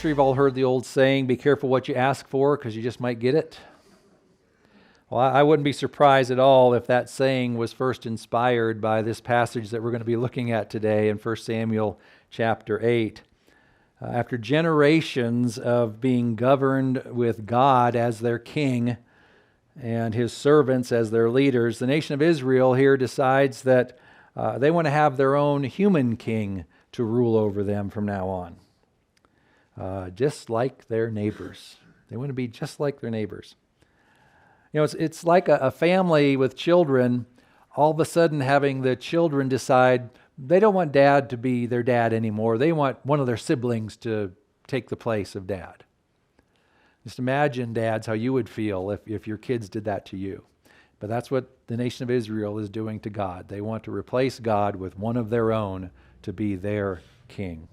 sure you've all heard the old saying, be careful what you ask for because you just might get it. Well, I wouldn't be surprised at all if that saying was first inspired by this passage that we're going to be looking at today in 1 Samuel chapter 8. After generations of being governed with God as their king and his servants as their leaders, the nation of Israel here decides that they want to have their own human king to rule over them from now on. Just like their neighbors. They want to be just like their neighbors. You know, it's like a family with children, all of a sudden having the children decide they don't want dad to be their dad anymore. They want one of their siblings to take the place of dad. Just imagine, dads, how you would feel if your kids did that to you. But that's what the nation of Israel is doing to God. They want to replace God with one of their own to be their king.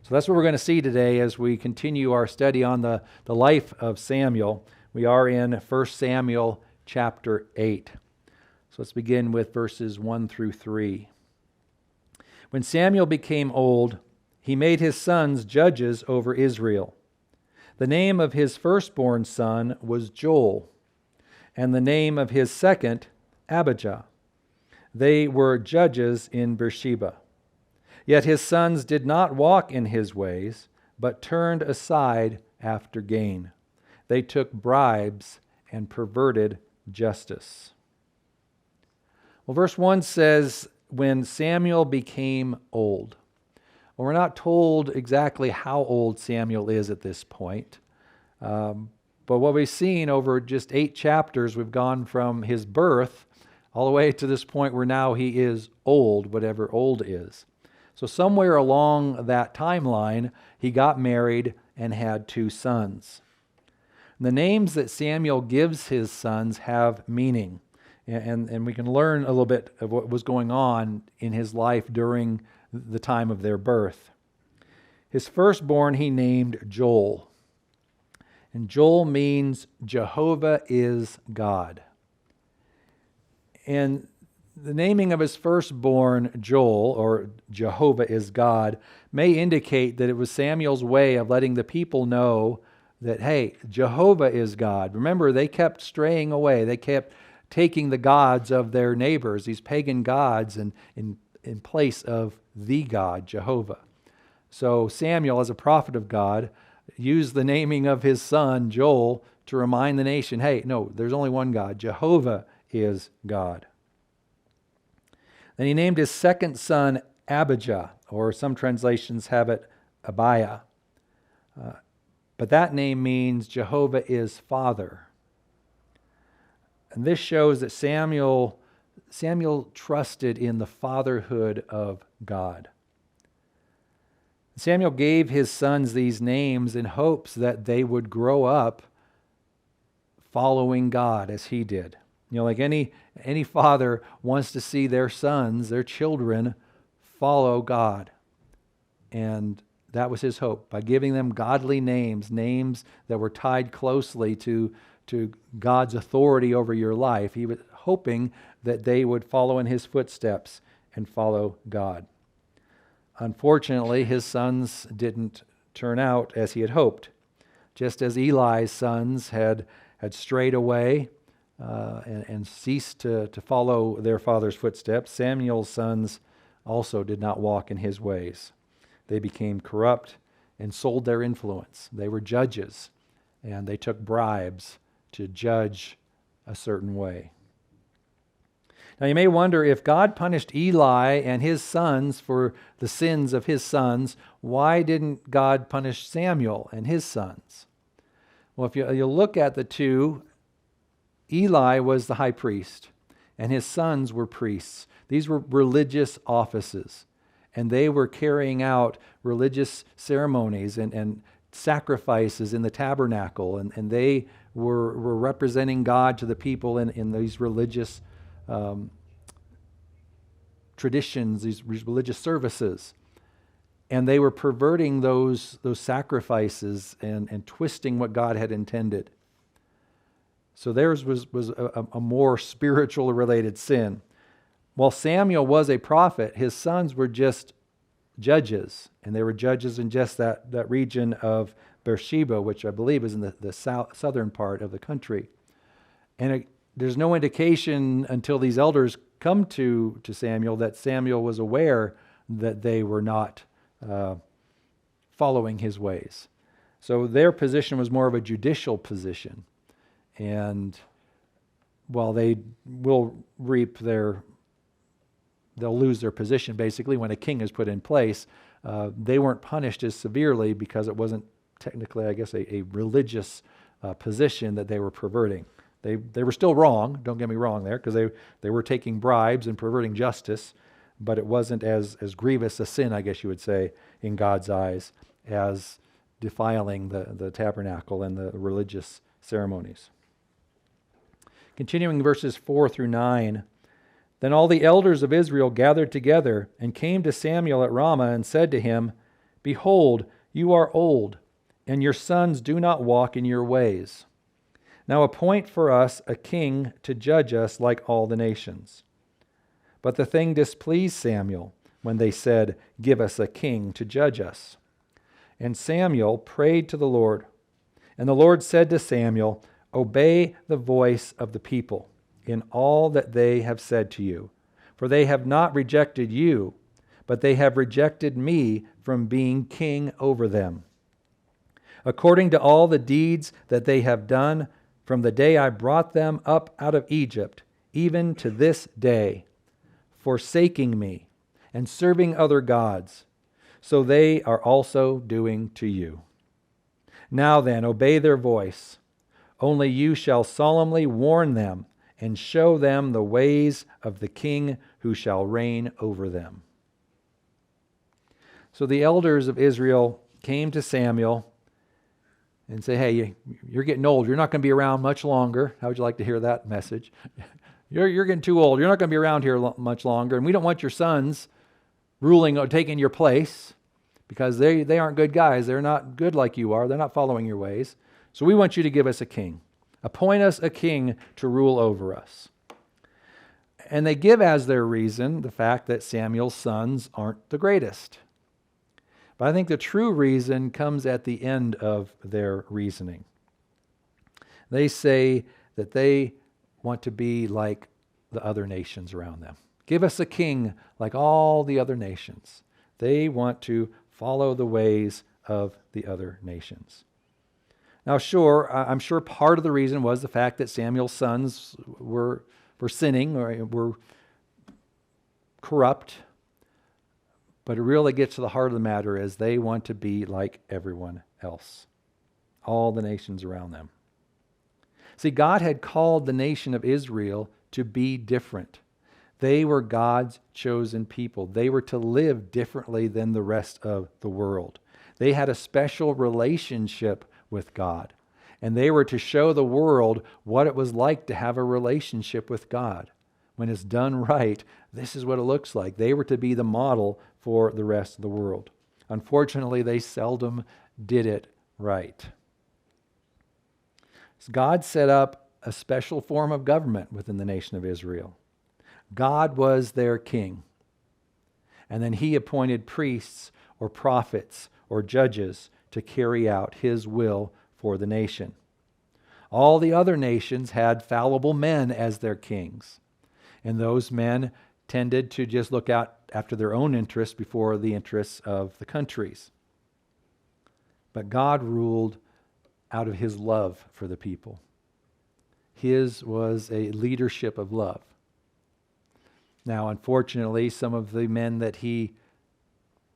So that's what we're going to see today as we continue our study on the life of Samuel. We are in 1 Samuel chapter 8. So let's begin with verses 1 through 3. When Samuel became old, he made his sons judges over Israel. The name of his firstborn son was Joel, and the name of his second, Abijah. They were judges in Beersheba. Yet his sons did not walk in his ways, but turned aside after gain. They took bribes and perverted justice. Well, verse 1 says, when Samuel became old. Well, we're not told exactly how old Samuel is at this point. But what we've seen over just 8 chapters, we've gone from his birth all the way to this point where now he is old, whatever old is. So somewhere along that timeline, he got married and had 2 sons. And the names that Samuel gives his sons have meaning. And we can learn a little bit of what was going on in his life during the time of their birth. His firstborn he named Joel. And Joel means Jehovah is God. And the naming of his firstborn, Joel, or Jehovah is God, may indicate that it was Samuel's way of letting the people know that, hey, Jehovah is God. Remember, they kept straying away. They kept taking the gods of their neighbors, these pagan gods, and in place of the God, Jehovah. So Samuel, as a prophet of God, used the naming of his son, Joel, to remind the nation, hey, no, there's only one God. Jehovah is God. Then he named his second son Abijah, or some translations have it Abiah. But that name means Jehovah is Father. And this shows that Samuel trusted in the fatherhood of God. Samuel gave his sons these names in hopes that they would grow up following God as he did. You know, like any father wants to see their sons, their children, follow God. And that was his hope. By giving them godly names, names that were tied closely to God's authority over your life, he was hoping that they would follow in his footsteps and follow God. Unfortunately, his sons didn't turn out as he had hoped. Just as Eli's sons had strayed away and ceased to follow their father's footsteps, Samuel's sons also did not walk in his ways. They became corrupt and sold their influence. They were judges, and they took bribes to judge a certain way. Now you may wonder, if God punished Eli and his sons for the sins of his sons, why didn't God punish Samuel and his sons? Well, if you look at the two, Eli was the high priest, and his sons were priests. These were religious offices, and they were carrying out religious ceremonies and sacrifices in the tabernacle, and they were representing God to the people in these religious traditions, these religious services. And they were perverting those sacrifices and twisting what God had intended. So theirs was a more spiritual related sin. While Samuel was a prophet, his sons were just judges, and they were judges in just that region of Beersheba, which I believe is in the southern part of the country. And there's no indication until these elders come to Samuel that Samuel was aware that they were not following his ways. So their position was more of a judicial position. And while they will they'll lose their position basically when a king is put in place, they weren't punished as severely because it wasn't technically, I guess, a religious position that they were perverting. They were still wrong, don't get me wrong there, because they were taking bribes and perverting justice, but it wasn't as grievous a sin, I guess you would say, in God's eyes as defiling the tabernacle and the religious ceremonies. Continuing verses 4 through 9, then all the elders of Israel gathered together and came to Samuel at Ramah and said to him, behold, you are old, and your sons do not walk in your ways. Now appoint for us a king to judge us like all the nations. But the thing displeased Samuel when they said, give us a king to judge us. And Samuel prayed to the Lord. And the Lord said to Samuel, obey the voice of the people in all that they have said to you, for they have not rejected you, but they have rejected me from being king over them. According to all the deeds that they have done from the day I brought them up out of Egypt, even to this day, forsaking me and serving other gods, so they are also doing to you. Now then, obey their voice. Only you shall solemnly warn them and show them the ways of the king who shall reign over them. So the elders of Israel came to Samuel and say, hey, you're getting old. You're not going to be around much longer. How would you like to hear that message? You're getting too old. You're not going to be around here much longer. And we don't want your sons ruling or taking your place because they aren't good guys. They're not good like you are. They're not following your ways. So we want you to give us a king. Appoint us a king to rule over us. And they give as their reason the fact that Samuel's sons aren't the greatest. But I think the true reason comes at the end of their reasoning. They say that they want to be like the other nations around them. Give us a king like all the other nations. They want to follow the ways of the other nations. Now, I'm sure part of the reason was the fact that Samuel's sons were sinning or were corrupt. But it really gets to the heart of the matter is they want to be like everyone else, all the nations around them. See, God had called the nation of Israel to be different. They were God's chosen people. They were to live differently than the rest of the world. They had a special relationship with God, and they were to show the world what it was like to have a relationship with God. When it's done right, this is what it looks like. They were to be the model for the rest of the world. Unfortunately, they seldom did it right. God set up a special form of government within the nation of Israel. God was their king. And then he appointed priests or prophets or judges to carry out his will for the nation. All the other nations had fallible men as their kings. And those men tended to just look out after their own interests before the interests of the countries. But God ruled out of his love for the people. His was a leadership of love. Now, unfortunately, some of the men that he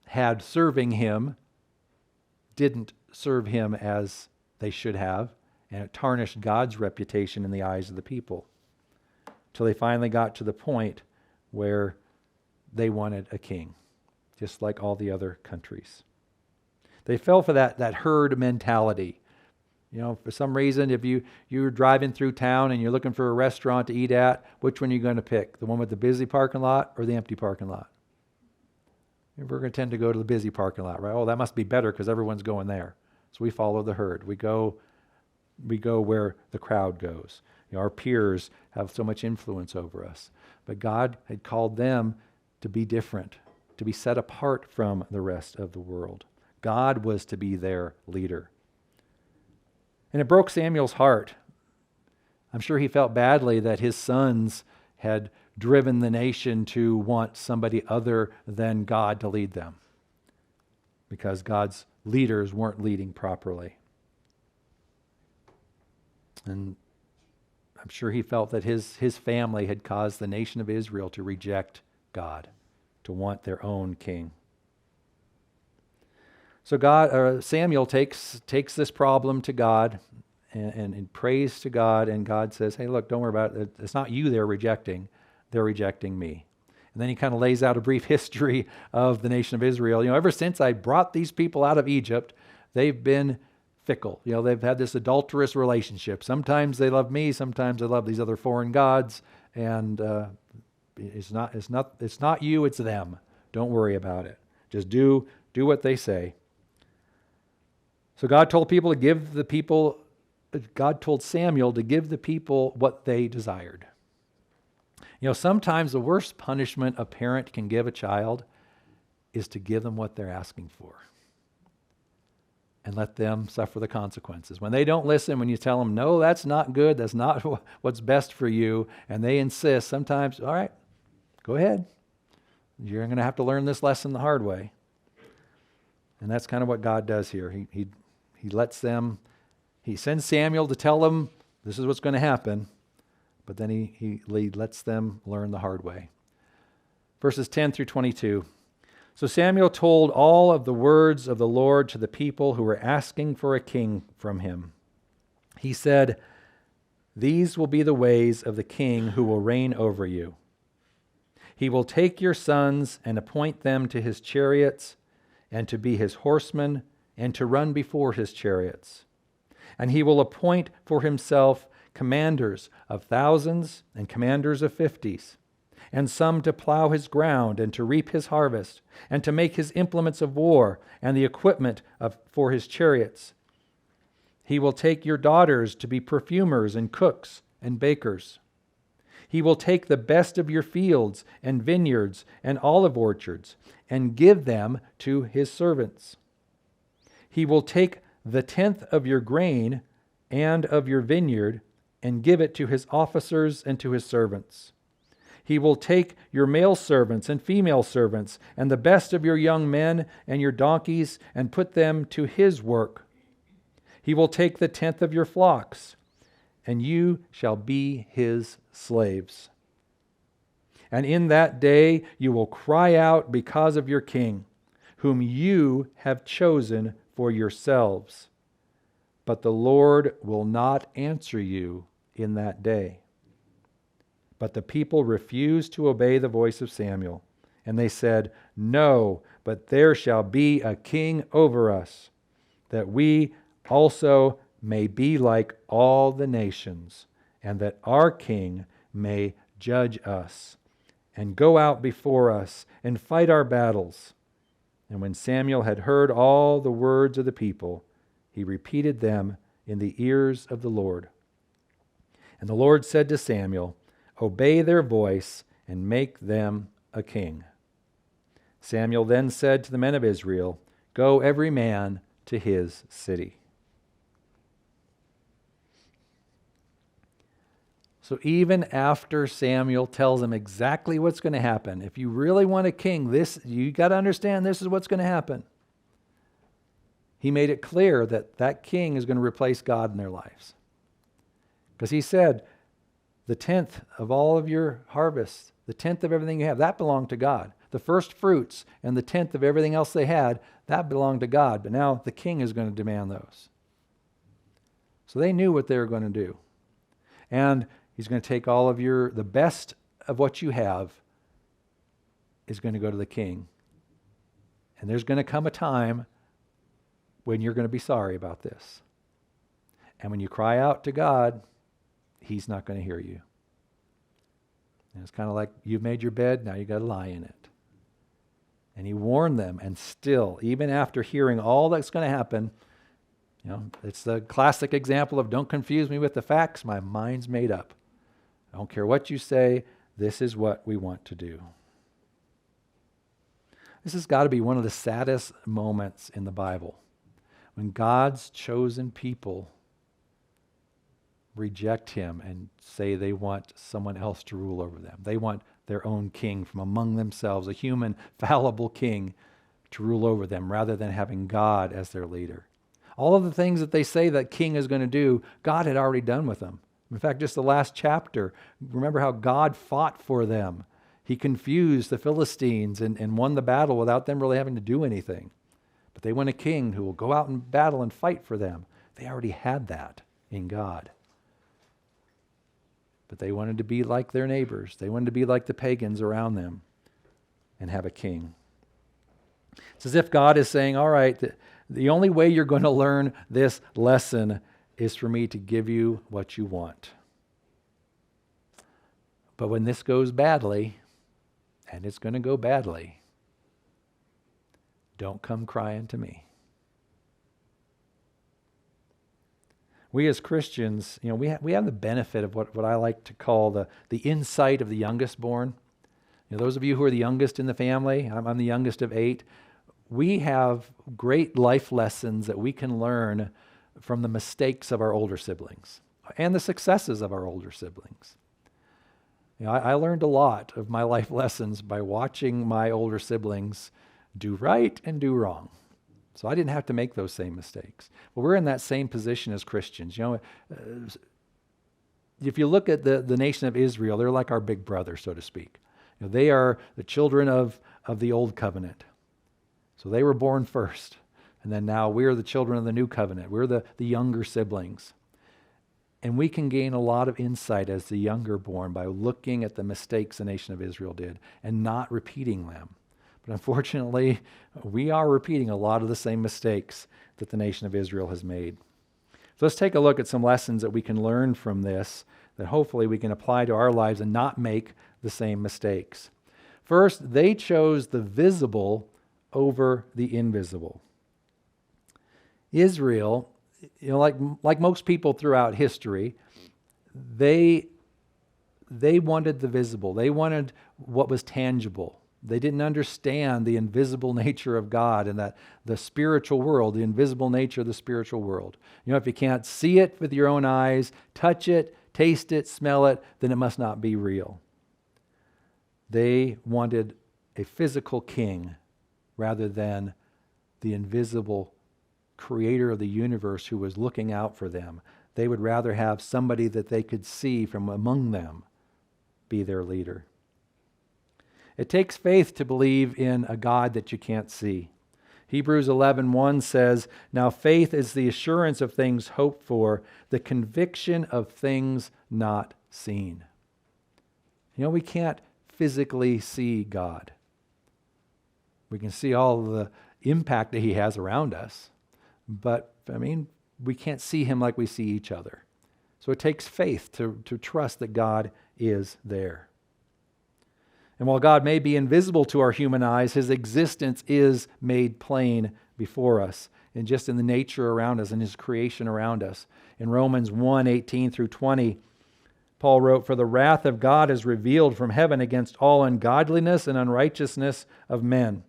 had serving him didn't serve him as they should have, and it tarnished God's reputation in the eyes of the people, till they finally got to the point where they wanted a king, just like all the other countries. They fell for that herd mentality. You know, for some reason, if you're driving through town and you're looking for a restaurant to eat at, which one are you going to pick? The one with the busy parking lot or the empty parking lot? We're going to tend to go to the busy parking lot, right? Oh, that must be better because everyone's going there. So we follow the herd. We go where the crowd goes. You know, our peers have so much influence over us. But God had called them to be different, to be set apart from the rest of the world. God was to be their leader. And it broke Samuel's heart. I'm sure he felt badly that his sons had driven the nation to want somebody other than God to lead them, because God's leaders weren't leading properly. And I'm sure he felt that his family had caused the nation of Israel to reject God, to want their own king. So Samuel takes this problem to God and prays to God, and God says, hey, look, don't worry about it. It's not you they're rejecting me. And then he kind of lays out a brief history of the nation of Israel. Ever since I brought these people out of Egypt, they've been fickle. They've had this adulterous relationship. Sometimes they love me, sometimes they love these other foreign gods, and it's not you, it's them. Don't worry about it. Just do what they say. So God told Samuel to give the people what they desired. Sometimes the worst punishment a parent can give a child is to give them what they're asking for and let them suffer the consequences. When they don't listen, when you tell them, no, that's not good, that's not what's best for you, and they insist, sometimes, all right, go ahead. You're going to have to learn this lesson the hard way. And that's kind of what God does here. He sends Samuel to tell them this is what's going to happen, but then he lets them learn the hard way. Verses 10 through 22. So Samuel told all of the words of the Lord to the people who were asking for a king from him. He said, "These will be the ways of the king who will reign over you. He will take your sons and appoint them to his chariots and to be his horsemen and to run before his chariots. And he will appoint for himself commanders of thousands and commanders of 50s, and some to plow his ground and to reap his harvest, and to make his implements of war and the equipment for his chariots. He will take your daughters to be perfumers and cooks and bakers. He will take the best of your fields and vineyards and olive orchards and give them to his servants. He will take the 10th of your grain and of your vineyard and give it to his officers and to his servants. He will take your male servants and female servants and the best of your young men and your donkeys and put them to his work. He will take the 10th of your flocks, and you shall be his slaves. And in that day you will cry out because of your king, whom you have chosen for yourselves. But the Lord will not answer you in that day." But the people refused to obey the voice of Samuel, and they said, "No, but there shall be a king over us, that we also may be like all the nations, and that our king may judge us, and go out before us, and fight our battles." And when Samuel had heard all the words of the people, he repeated them in the ears of the Lord. And the Lord said to Samuel, "Obey their voice and make them a king." Samuel then said to the men of Israel, "Go every man to his city." So even after Samuel tells him exactly what's going to happen, if you really want a king, you got to understand this is what's going to happen. He made it clear that that king is going to replace God in their lives. Because he said, the 10th of all of your harvest, the 10th of everything you have, that belonged to God. The first fruits and the 10th of everything else they had, that belonged to God. But now the king is going to demand those. So they knew what they were going to do. And he's going to take all of the best of what you have is going to go to the king. And there's going to come a time when you're going to be sorry about this. And when you cry out to God, he's not going to hear you. And it's kind of like you've made your bed, now you got to lie in it. And he warned them, and still, even after hearing all that's going to happen, it's the classic example of don't confuse me with the facts, my mind's made up. I don't care what you say, this is what we want to do. This has got to be one of the saddest moments in the Bible, when God's chosen people reject him and say they want someone else to rule over them. They want their own king from among themselves, a human, fallible king to rule over them rather than having God as their leader. All of the things that they say that king is going to do, God had already done with them. In fact, just the last chapter, remember how God fought for them. He confused the Philistines and won the battle without them really having to do anything. But they want a king who will go out in battle and fight for them. They already had that in God. But they wanted to be like their neighbors. They wanted to be like the pagans around them and have a king. It's as if God is saying, all right, the only way you're going to learn this lesson is for me to give you what you want. But when this goes badly, and it's going to go badly, don't come crying to me. We as Christians, we have the benefit of what I like to call the insight of the youngest born. Those of you who are the youngest in the family, I'm the youngest of 8, we have great life lessons that we can learn from the mistakes of our older siblings and the successes of our older siblings. I learned a lot of my life lessons by watching my older siblings do right and do wrong. So I didn't have to make those same mistakes. Well, we're in that same position as Christians. If you look at the nation of Israel, they're like our big brother, so to speak. They are the children of the old covenant. So they were born first. And then now we're the children of the new covenant. We're the younger siblings. And we can gain a lot of insight as the younger born by looking at the mistakes the nation of Israel did and not repeating them. But unfortunately, we are repeating a lot of the same mistakes that the nation of Israel has made. So let's take a look at some lessons that we can learn from this that hopefully we can apply to our lives and not make the same mistakes. First, they chose the visible over the invisible. Israel, like most people throughout history, they wanted the visible. They wanted what was tangible. They didn't understand the invisible nature of God and that the spiritual world, the invisible nature of the spiritual world. If you can't see it with your own eyes, touch it, taste it, smell it, then it must not be real. They wanted a physical king rather than the invisible creator of the universe who was looking out for them. They would rather have somebody that they could see from among them be their leader. It takes faith to believe in a God that you can't see. Hebrews 11:1 says, "Now faith is the assurance of things hoped for, the conviction of things not seen." We can't physically see God. We can see all the impact that he has around us. But, we can't see him like we see each other. So it takes faith to trust that God is there. And while God may be invisible to our human eyes, his existence is made plain before us, and just in the nature around us and his creation around us. In Romans 1:18 through 20, Paul wrote, "For the wrath of God is revealed from heaven against all ungodliness and unrighteousness of men,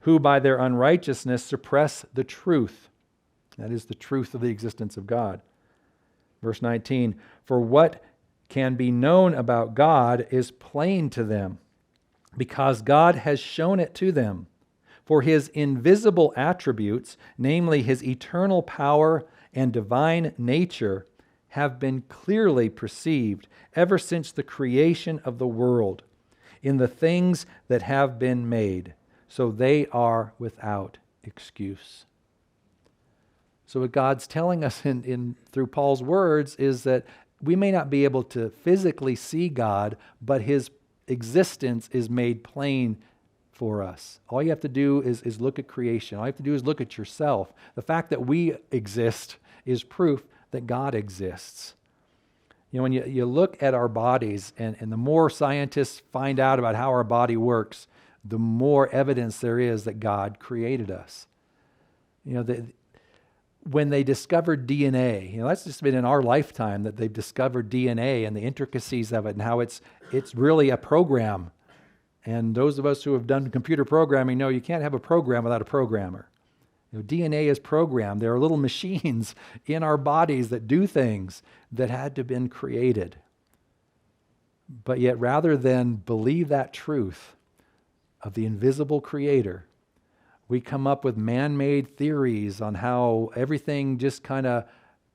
who by their unrighteousness suppress the truth." That is the truth of the existence of God. Verse 19, "For what can be known about God is plain to them, because God has shown it to them. For his invisible attributes, namely his eternal power and divine nature, have been clearly perceived ever since the creation of the world in the things that have been made, so they are without excuse." So what God's telling us through Paul's words is that we may not be able to physically see God, but his existence is made plain for us. All you have to do is look at creation. All you have to do is look at yourself. The fact that we exist is proof that God exists. When you look at our bodies, and the more scientists find out about how our body works, the more evidence there is that God created us. When they discovered DNA, that's just been in our lifetime that they've discovered DNA and the intricacies of it and how it's really a program. And those of us who have done computer programming know you can't have a program without a programmer. DNA is programmed. There are little machines in our bodies that do things that had to have been created. But yet, rather than believe that truth of the invisible Creator, we come up with man-made theories on how everything just kind of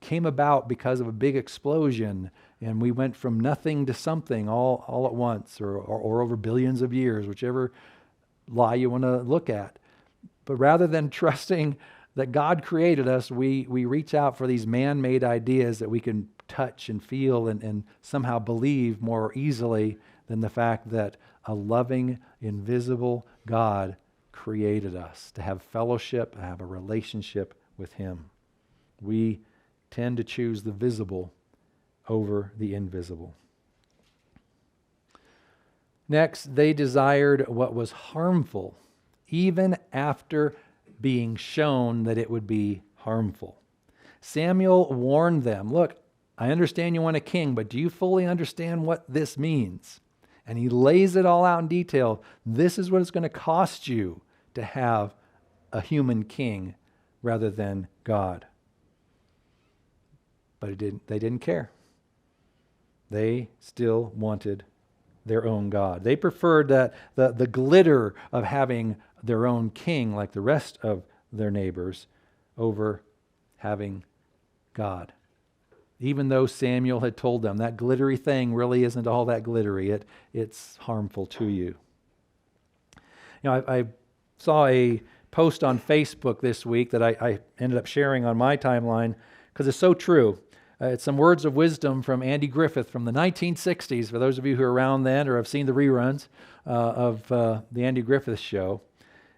came about because of a big explosion, and we went from nothing to something all at once, or over billions of years, whichever lie you want to look at. But rather than trusting that God created us, we reach out for these man-made ideas that we can touch and feel and somehow believe more easily than the fact that a loving, invisible God created us to have fellowship, have a relationship with Him. We tend to choose the visible over the invisible. Next, they desired what was harmful, even after being shown that it would be harmful. Samuel warned them, look, I understand you want a king, but do you fully understand what this means? And he lays it all out in detail. This is what it's going to cost you to have a human king rather than God. But they didn't care. They still wanted their own God. They preferred the glitter of having their own king like the rest of their neighbors over having God. Even though Samuel had told them that glittery thing really isn't all that glittery. It's harmful to you. I saw a post on Facebook this week that I ended up sharing on my timeline because it's so true. It's some words of wisdom from Andy Griffith from the 1960s, for those of you who are around then or have seen the reruns of the Andy Griffith show.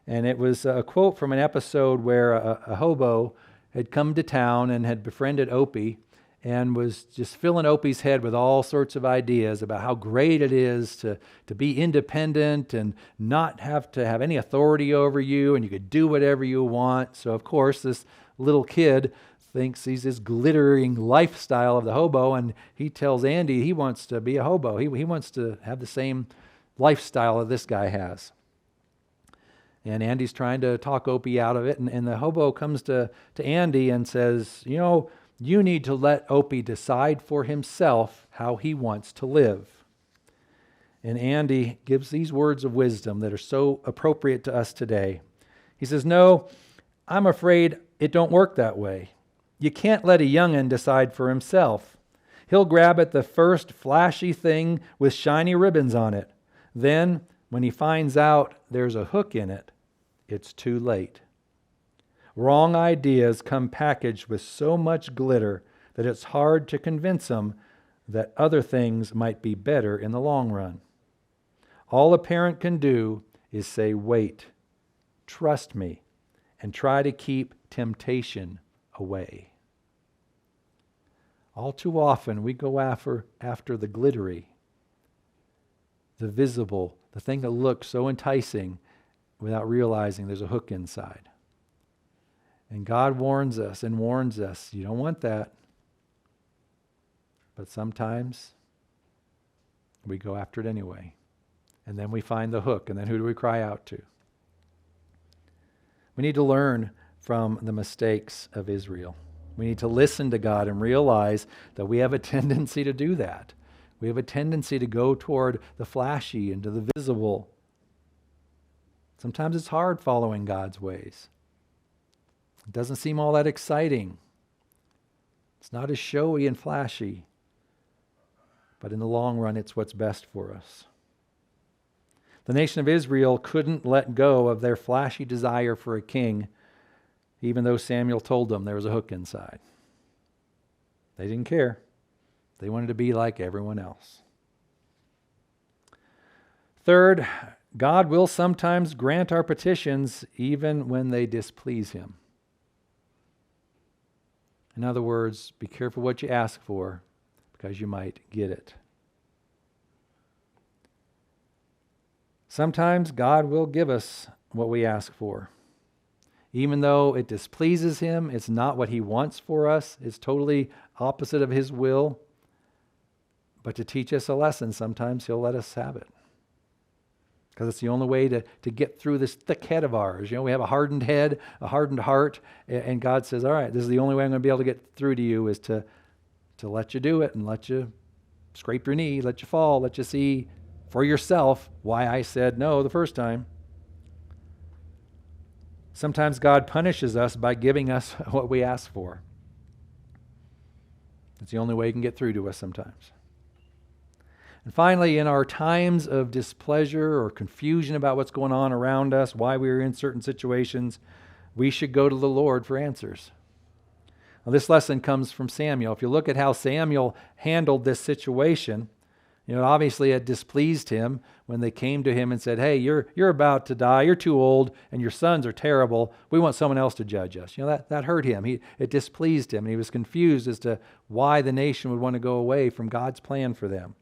And it was a quote from an episode where a hobo had come to town and had befriended Opie and was just filling Opie's head with all sorts of ideas about how great it is to be independent and not have to have any authority over you, and you could do whatever you want. So, of course, this little kid thinks he's this glittering lifestyle of the hobo, and he tells Andy he wants to be a hobo. He wants to have the same lifestyle that this guy has. And Andy's trying to talk Opie out of it, and the hobo comes to Andy and says, you need to let Opie decide for himself how he wants to live. And Andy gives these words of wisdom that are so appropriate to us today. He says, no, I'm afraid it don't work that way. You can't let a young'un decide for himself. He'll grab at the first flashy thing with shiny ribbons on it. Then, when he finds out there's a hook in it, it's too late. Wrong ideas come packaged with so much glitter that it's hard to convince them that other things might be better in the long run. All a parent can do is say, wait, trust me, and try to keep temptation away. All too often we go after the glittery, the visible, the thing that looks so enticing without realizing there's a hook inside. And God warns us, you don't want that. But sometimes we go after it anyway. And then we find the hook, and then who do we cry out to? We need to learn from the mistakes of Israel. We need to listen to God and realize that we have a tendency to do that. We have a tendency to go toward the flashy and to the visible. Sometimes it's hard following God's ways. It doesn't seem all that exciting. It's not as showy and flashy. But in the long run, it's what's best for us. The nation of Israel couldn't let go of their flashy desire for a king, even though Samuel told them there was a hook inside. They didn't care. They wanted to be like everyone else. Third, God will sometimes grant our petitions even when they displease Him. In other words, be careful what you ask for, because you might get it. Sometimes God will give us what we ask for. Even though it displeases Him, it's not what He wants for us. It's totally opposite of His will. But to teach us a lesson, sometimes He'll let us have it. because it's the only way to get through this thick head of ours. We have a hardened head, a hardened heart, and God says, all right, this is the only way I'm going to be able to get through to you, is to let you do it and let you scrape your knee, let you fall, let you see for yourself why I said no the first time. Sometimes God punishes us by giving us what we ask for. It's the only way He can get through to us sometimes. And finally, in our times of displeasure or confusion about what's going on around us, why we're in certain situations, we should go to the Lord for answers. Now, this lesson comes from Samuel. If you look at how Samuel handled this situation, obviously it displeased him when they came to him and said, hey, you're about to die, you're too old, and your sons are terrible. We want someone else to judge us. That hurt him. It displeased him, and he was confused as to why the nation would want to go away from God's plan for them.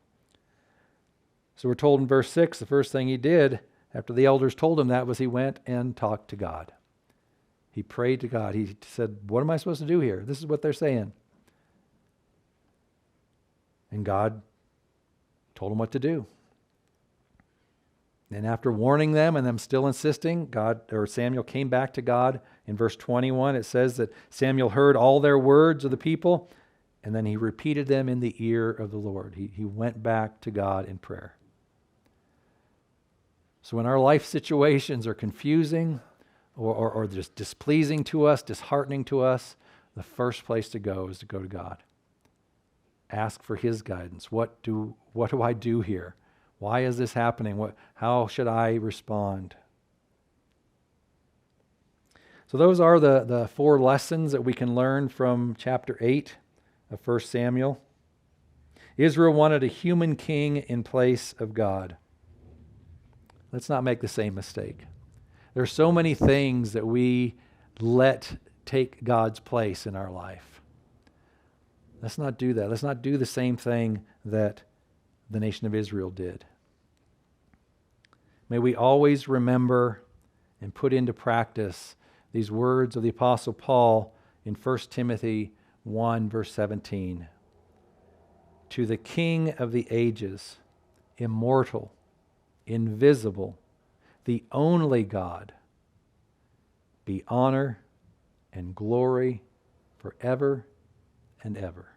So we're told in verse 6, the first thing he did after the elders told him that was he went and talked to God. He prayed to God. He said, what am I supposed to do here? This is what they're saying. And God told him what to do. And after warning them and them still insisting, Samuel came back to God. In verse 21, it says that Samuel heard all their words of the people, and then he repeated them in the ear of the Lord. He went back to God in prayer. So when our life situations are confusing or just displeasing to us, disheartening to us, the first place to go is to go to God. Ask for His guidance. What do I do here? Why is this happening? How should I respond? So those are the 4 lessons that we can learn from chapter 8 of 1 Samuel. Israel wanted a human king in place of God. Let's not make the same mistake. There are so many things that we let take God's place in our life. Let's not do that. Let's not do the same thing that the nation of Israel did. May we always remember and put into practice these words of the Apostle Paul in 1 Timothy 1, verse 17. To the King of the ages, immortal, invisible, the only God, be honor and glory forever and ever.